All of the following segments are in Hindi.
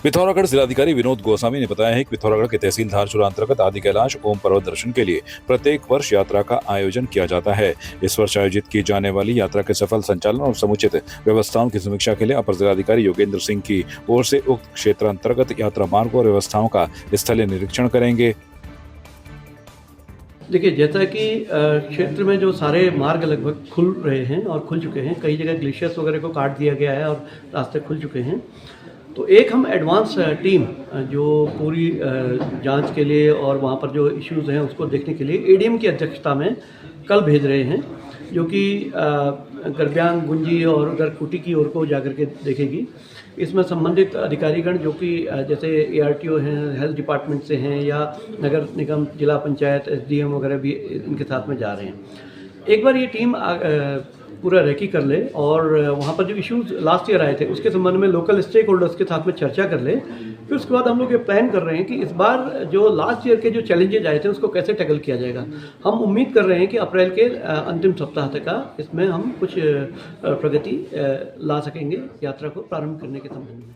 पिथौरागढ़ जिलाधिकारी विनोद गोस्वामी ने बताया है कि पिथौरागढ़ के तहसील धारचूला अंतर्गत आदि कैलाश ओम पर्वत दर्शन के लिए प्रत्येक वर्ष यात्रा का आयोजन किया जाता है। इस वर्ष आयोजित की जाने वाली यात्रा के सफल संचालन और समुचित व्यवस्थाओं की समीक्षा के लिए अपर जिलाधिकारी योगेंद्र सिंह की ओर से उक्त क्षेत्र अंतर्गत यात्रा मार्गों और व्यवस्थाओं का स्थलीय निरीक्षण करेंगे। देखिए, जैसा कि क्षेत्र में जो सारे मार्ग लगभग खुल रहे हैं और खुल चुके हैं, कई जगह ग्लेशियर्स वगैरह को काट दिया गया है और रास्ते खुल चुके हैं, तो एक हम एडवांस टीम जो पूरी जांच के लिए और वहाँ पर जो इश्यूज़ हैं उसको देखने के लिए एडीएम की अध्यक्षता में कल भेज रहे हैं, जो कि गरब्यांग, गुंजी और उधर कुटी की ओर को जाकर के देखेगी। इसमें संबंधित अधिकारीगण जो कि जैसे ARTO हैं, हेल्थ डिपार्टमेंट से हैं या नगर निगम, जिला पंचायत, SDM वगैरह भी इनके साथ में जा रहे हैं। एक बार ये टीम पूरा रेकी कर ले और वहाँ पर जो इश्यूज लास्ट ईयर आए थे उसके संबंध में लोकल स्टेक होल्डर्स के साथ में चर्चा कर ले। फिर उसके बाद हम लोग ये प्लान कर रहे हैं कि इस बार जो लास्ट ईयर के जो चैलेंजेज आए थे उसको कैसे टैकल किया जाएगा। हम उम्मीद कर रहे हैं कि अप्रैल के अंतिम सप्ताह तक का इसमें हम कुछ प्रगति ला सकेंगे यात्रा को प्रारंभ करने के संबंध में।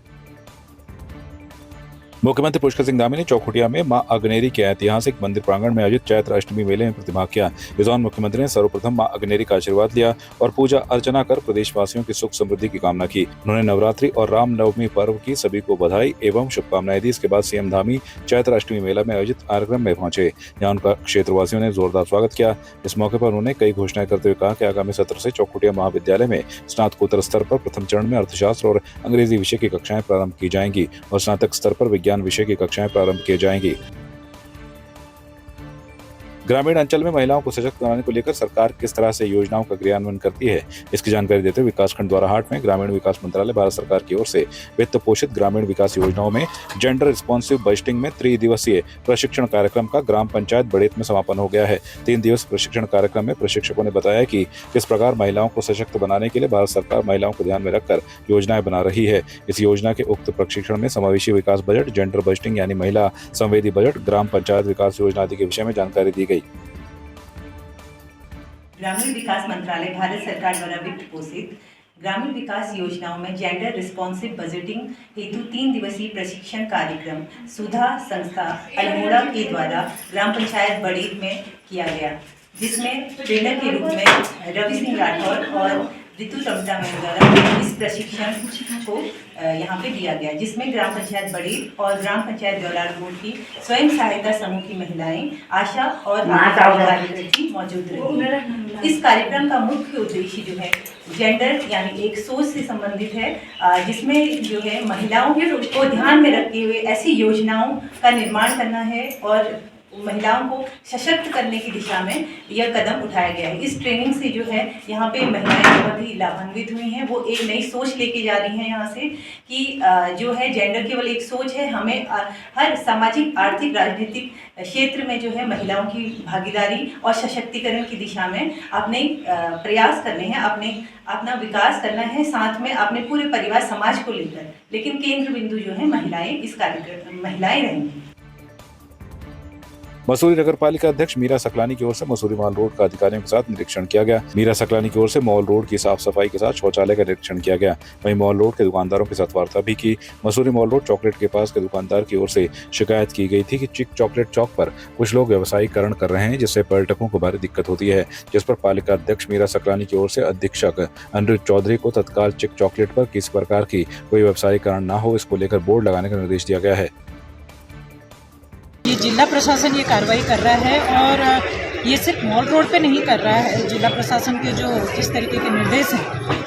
मुख्यमंत्री पुष्कर सिंह धामी ने चौखुटिया में मां अग्नेरी के ऐतिहासिक मंदिर प्रांगण में आयोजित चैत्र अष्टमी मेले में प्रतिभाग किया। इस दौरान मुख्यमंत्री ने सर्वप्रथम मां अग्नेरी का आशीर्वाद लिया और पूजा अर्चना कर प्रदेशवासियों की सुख समृद्धि की कामना की। उन्होंने नवरात्रि और रामनवमी पर्व की सभी को बधाई एवं शुभकामनाएं दी। इसके बाद सीएम धामी चैत्र अष्टमी मेला में आयोजित कार्यक्रम में पहुंचे, जहाँ उनका क्षेत्रवासियों ने जोरदार स्वागत किया। इस मौके पर उन्होंने कई घोषणाएं करते हुए कहा कि आगामी सत्र से चौखुटिया महाविद्यालय में स्नातकोत्तर स्तर पर प्रथम चरण में अर्थशास्त्र और अंग्रेजी विषय की कक्षाएं प्रारंभ की जाएंगी और स्नातक स्तर पर विज्ञान विषय की कक्षाएं प्रारंभ की जाएंगी। ग्रामीण अंचल में महिलाओं को सशक्त बनाने को लेकर सरकार किस तरह से योजनाओं का क्रियान्वयन करती है, इसकी जानकारी देते हुए विकासखंड द्वाराहाट में ग्रामीण विकास मंत्रालय भारत सरकार की ओर से वित्त पोषित ग्रामीण विकास योजनाओं में जेंडर रिस्पॉन्सिव बजटिंग में 3 दिवसीय प्रशिक्षण कार्यक्रम का ग्राम पंचायत बड़ेत में समापन हो गया है। 3 दिवसीय प्रशिक्षण कार्यक्रम में प्रशिक्षकों ने बताया कि किस प्रकार महिलाओं को सशक्त बनाने के लिए भारत सरकार महिलाओं को ध्यान में रखकर योजनाएं बना रही है। इस योजना के उक्त प्रशिक्षण में समावेशी विकास बजट, जेंडर बजटिंग यानी महिला संवेदी बजट, ग्राम पंचायत विकास योजना आदि के विषय में जानकारी दी गई। ग्रामीण विकास मंत्रालय भारत सरकार द्वारा वित्त पोषित ग्रामीण विकास योजनाओं में जेंडर रिस्पॉन्सिव बजटिंग हेतु 3 दिवसीय प्रशिक्षण कार्यक्रम सुधा संस्था अल्मोड़ा के द्वारा ग्राम पंचायत बड़ेत में किया गया, जिसमें ट्रेनर के रूप में रवि सिंह राठौर और ऋतु टमटा में द्वारा इस प्रशिक्षण को यहाँ पे दिया गया, जिसमें ग्राम पंचायत बड़ेत और ग्राम पंचायत गौलारकोट की स्वयं सहायता समूह की महिलाएं, आशा और कार्यकर्ती मौजूद रही। इस कार्यक्रम का मुख्य उद्देश्य जो है जेंडर यानी एक सोच से संबंधित है, जिसमें जो है महिलाओं को ध्यान में रखते हुए ऐसी योजनाओं का निर्माण करना है और महिलाओं को सशक्त करने की दिशा में यह कदम उठाया गया है। इस ट्रेनिंग से जो है यहाँ पे महिलाएं बहुत ही लाभान्वित हुई हैं। वो एक नई सोच लेके जा रही हैं यहाँ से कि जो है जेंडर केवल एक सोच है, हमें हर सामाजिक, आर्थिक, राजनीतिक क्षेत्र में जो है महिलाओं की भागीदारी और सशक्तिकरण की दिशा में अपने प्रयास करने हैं, अपना विकास करना है, साथ में अपने पूरे परिवार समाज को लेकर, लेकिन केंद्र बिंदु जो है महिलाएं इस कार्यक्रम महिलाएं रहेंगी। मसूरी नगर पालिका अध्यक्ष मीरा सकलानी की ओर से मसूरी मॉल रोड का अधिकारियों के साथ निरीक्षण किया गया। मीरा सकलानी की ओर से मॉल रोड की साफ सफाई के साथ शौचालय का निरीक्षण किया गया। वहीं मॉल रोड के दुकानदारों के साथ वार्ता भी की। मसूरी मॉल रोड चॉकलेट के पास के दुकानदार की ओर से शिकायत की गई थी कि चिक चॉकलेट चौक पर कुछ लोग व्यवसायीकरण कर रहे हैं, जिससे पर्यटकों को भारी दिक्कत होती है, जिस पर पालिका अध्यक्ष मीरा सकलानी की ओर से अधीक्षक अनिरुद्ध चौधरी को तत्काल चिक चॉकलेट पर किसी प्रकार की कोई व्यवसायीकरण न हो, इसको लेकर बोर्ड लगाने का निर्देश दिया गया है। ये जिला प्रशासन ये कार्रवाई कर रहा है और ये सिर्फ मॉल रोड पे नहीं कर रहा है। जिला प्रशासन के जो जिस तरीके के निर्देश हैं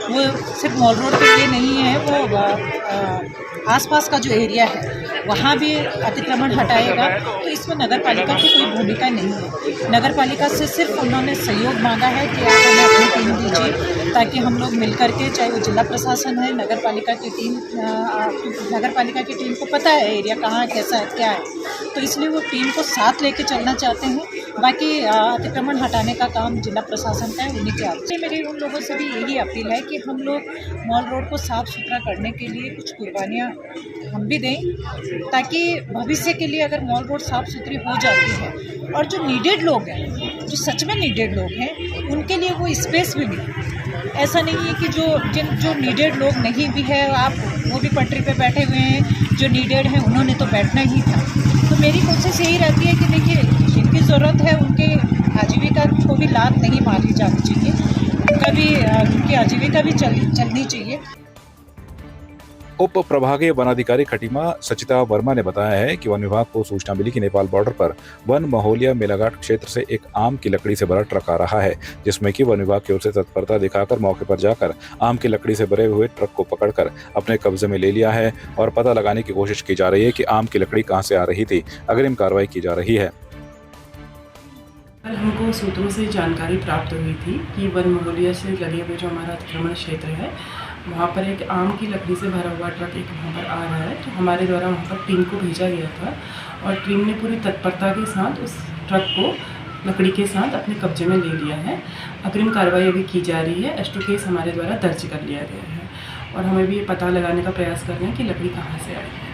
वो सिर्फ मॉल रोड पे ये नहीं है, वो आसपास का जो एरिया है वहाँ भी अतिक्रमण हटाएगा। तो इसमें नगर पालिका की कोई भूमिका नहीं है। नगर पालिका से सिर्फ उन्होंने सहयोग मांगा है कि आप हमें अपनी टीम दीजिए, ताकि हम लोग मिल करके, चाहे वो जिला प्रशासन है, नगर पालिका की टीम को पता है एरिया कहाँ कैसा है क्या है, तो इसलिए वो टीम को साथ लेके चलना चाहते हैं। बाकी अतिक्रमण हटाने का काम जिला प्रशासन का है, उन्हीं के हाथ में। मेरी उन लोगों से भी यही अपील है कि हम लोग मॉल रोड को साफ सुथरा करने के लिए कुछ कुर्बानियाँ हम भी दें, ताकि भविष्य के लिए अगर मॉल रोड साफ सुथरी हो जाती है और जो नीडेड लोग हैं, जो सच में नीडेड लोग हैं, उनके लिए वो स्पेस भी मिले। ऐसा नहीं है कि जो नीडेड लोग नहीं भी है, आप वो भी पटरी पे बैठे हुए हैं, जो नीडेड हैं उन्होंने तो बैठना ही था। तो मेरी कोशिश यही रहती है कि देखिए, जिनकी ज़रूरत है उनके आजीविका को भी लात नहीं मारी जानी चाहिए, उनका भी उनकी आजीविका भी चलनी चाहिए। उप प्रभागीय वनाधिकारी खटीमा सचिता वर्मा ने बताया है कि वन विभाग को सूचना मिली कि नेपाल बॉर्डर पर वन महोलिया मेलाघाट क्षेत्र से एक आम की लकड़ी से भरा ट्रक आ रहा है, जिसमें कि वन विभाग की ओर से तत्परता दिखाकर मौके पर जाकर आम की लकड़ी से भरे हुए ट्रक को पकड़कर अपने कब्जे में ले लिया है और पता लगाने की कोशिश की जा रही है कि आम की लकड़ी कहां से आ रही थी। अग्रिम कार्रवाई की जा रही है। कल हमको सूत्रों से जानकारी प्राप्त हुई थी कि वन महोलिया से लगे हुए जो हमारा अतिक्रमण क्षेत्र है, वहाँ पर एक आम की लकड़ी से भरा हुआ ट्रक एक वहाँ पर आ रहा है। तो हमारे द्वारा वहाँ पर टीम को भेजा गया था और टीम ने पूरी तत्परता के साथ उस ट्रक को लकड़ी के साथ अपने कब्जे में ले लिया है। अग्रिम कार्रवाई अभी की जा रही है। एस्टो केस हमारे द्वारा दर्ज कर लिया गया है और हमें भी ये पता लगाने का प्रयास कर रहे हैं कि लकड़ी कहाँ से आई है।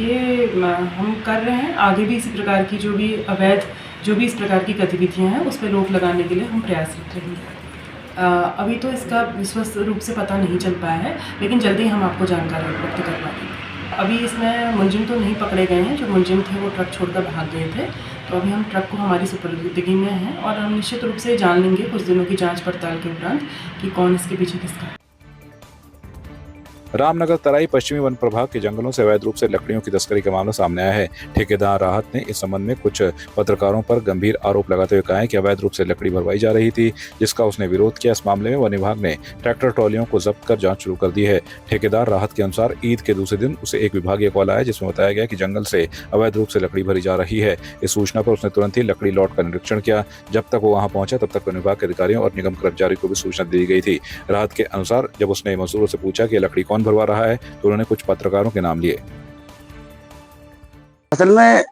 ये हम कर रहे हैं। आगे भी इसी प्रकार की जो भी अवैध जो भी इस प्रकार की गतिविधियां हैं उस पर रोक लगाने के लिए हम प्रयासरत रहेंगे। अभी तो इसका विश्वस्त रूप से पता नहीं चल पाया है, लेकिन जल्दी हम आपको जानकारी उपलब्ध करवा देंगे। अभी इसमें मुलजिम तो नहीं पकड़े गए हैं। जो मुलजिम थे वो ट्रक छोड़कर भाग गए थे, तो अभी हम ट्रक को हमारी सुपुर्दगी में हैं और हम निश्चित रूप से जान लेंगे कुछ दिनों की जाँच पड़ताल के उपरांत कि कौन इसके पीछे किसका। रामनगर तराई पश्चिमी वन प्रभाग के जंगलों से अवैध रूप से लकड़ियों की तस्करी का मामला सामने आया है। ठेकेदार राहत ने इस संबंध में कुछ पत्रकारों पर गंभीर आरोप लगाते हुए कहा है कि अवैध रूप से लकड़ी भरवाई जा रही थी, जिसका उसने विरोध किया। इस मामले में वन विभाग ने ट्रैक्टर ट्रॉलियों को जब्त कर जांच शुरू कर दी है। ठेकेदार राहत के अनुसार ईद के दूसरे दिन उसे एक विभागीय कॉल आया, जिसमें बताया गया कि जंगल से अवैध रूप से लकड़ी भरी जा रही है। इस सूचना पर उसने तुरंत ही लकड़ी लॉट का निरीक्षण किया। जब तक वो वहां पहुंचा तब तक वन विभाग के अधिकारियों और निगम कर्मचारी को भी सूचना दी गई थी। राहत के अनुसार जब उसने मजदूरों से पूछा कि लकड़ी कौन भरवा रहा है तो उन्होंने कुछ पत्रकारों के नाम लिए। असल में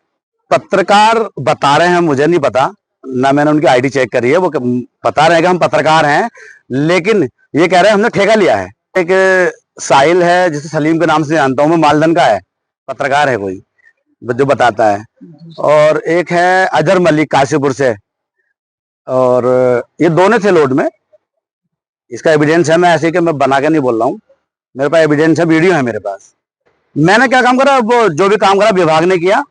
पत्रकार बता रहे हैं, मुझे नहीं पता ना, मैंने उनकी आईडी चेक करी है। वो बता रहे हैं कि हम पत्रकार हैं, लेकिन ये कह रहे हैं हमने ठेका लिया है। एक साहिल है जिसे सलीम के नाम से जानता हूँ मैं, मालदन का है, पत्रकार है कोई जो बताता है, और एक है अजहर मलिक काशीपुर से, और ये दोनों थे लोड में। इसका एविडेंस है, मैं ऐसे कि मैं बना के नहीं बोल रहा हूँ, मेरे पास एविडेंस है, वीडियो है मेरे पास। मैंने क्या काम करा, वो जो भी काम करा विभाग ने किया।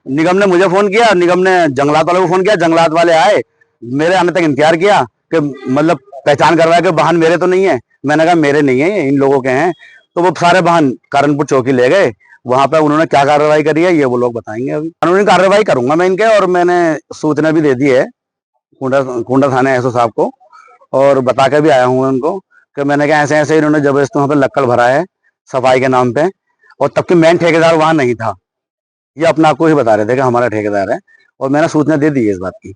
निगम ने मुझे फोन किया, निगम ने जंगलात वाले को फोन किया, जंगलात वाले आए, मेरे आने तक इंतजार किया कि मतलब पहचान करवाया कि वाहन मेरे तो नहीं है। मैंने कहा मेरे नहीं है, इन लोगों के हैं। तो वो सारे वाहन कारणपुर चौकी ले गए। वहां पर उन्होंने क्या कार्रवाई करी है ये वो लोग बताएंगे। अभी कानूनी कार्रवाई करूंगा मैं इनके, और मैंने सूचना भी दे दी है कुंडा थाने एसओ साहब को, और बता के भी आया हूँ उनको कि मैंने कहा ऐसे ऐसे इन्होंने जबरदस्ती वहां पे लक्कड़ भरा है सफाई के नाम पे, और तब कि मेन ठेकेदार वहां नहीं था। ये अपना आपको ही बता रहे थे कि हमारा ठेकेदार है, और मैंने सूचना दे दी है इस बात की।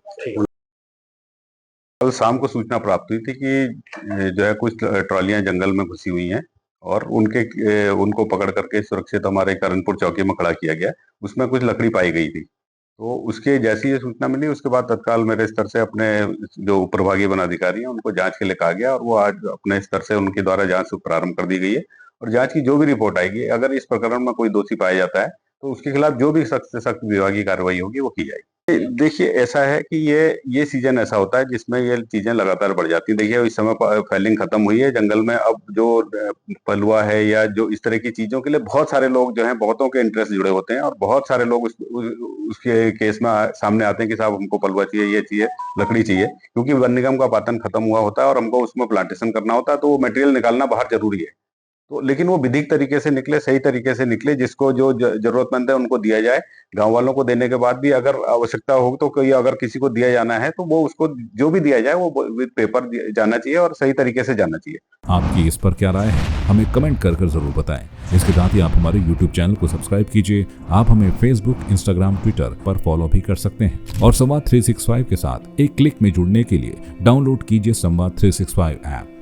कल शाम को सूचना प्राप्त हुई थी कि जो है कुछ ट्रॉलियां जंगल में घुसी हुई हैं और उनको पकड़ करके सुरक्षित हमारे करणपुर चौकी में खड़ा किया गया। उसमें कुछ लकड़ी पाई गई थी। तो उसके जैसी ये सूचना मिली, उसके बाद तत्काल मेरे स्तर से अपने जो प्रभागीय वनाधिकारी हैं उनको जांच के लिए कहा गया, और वो आज अपने स्तर से उनके द्वारा जांच प्रारंभ कर दी गई है। और जांच की जो भी रिपोर्ट आएगी, अगर इस प्रकरण में कोई दोषी पाया जाता है तो उसके खिलाफ जो भी सख्त से सख्त विभागीय कार्रवाई होगी वो की जाएगी। देखिए, ऐसा है कि ये सीजन ऐसा होता है जिसमें ये चीजें लगातार बढ़ जाती हैं। देखिए, इस समय फैलिंग खत्म हुई है जंगल में। अब जो पलुआ है या जो इस तरह की चीजों के लिए बहुत सारे लोग जो हैं, बहुतों के इंटरेस्ट जुड़े होते हैं, और बहुत सारे लोग उसके केस में सामने आते हैं कि साहब हमको पलुआ चाहिए, ये चाहिए, लकड़ी चाहिए, क्योंकि वन निगम का पातन खत्म हुआ होता है और हमको उसमें प्लांटेशन करना होता है, तो वो मटेरियल निकालना बाहर जरूरी है। तो लेकिन वो विधिक तरीके से निकले, सही तरीके से निकले, जिसको जो जरूरतमंद है उनको दिया जाए। गांव वालों को देने के बाद भी अगर आवश्यकता हो तो कोई अगर किसी को दिया जाना है तो वो उसको जो भी दिया जाए वो विद पेपर जाना चाहिए और सही तरीके से जाना चाहिए। आपकी इस पर क्या राय है, हमें कमेंट कर जरूर बताएं। इसके साथ ही आप हमारे YouTube चैनल को सब्सक्राइब कीजिए। आप हमें Facebook, Instagram, Twitter पर फॉलो भी कर सकते हैं, और संवाद 365 के साथ एक क्लिक में जुड़ने के लिए डाउनलोड कीजिए संवाद 365 ऐप।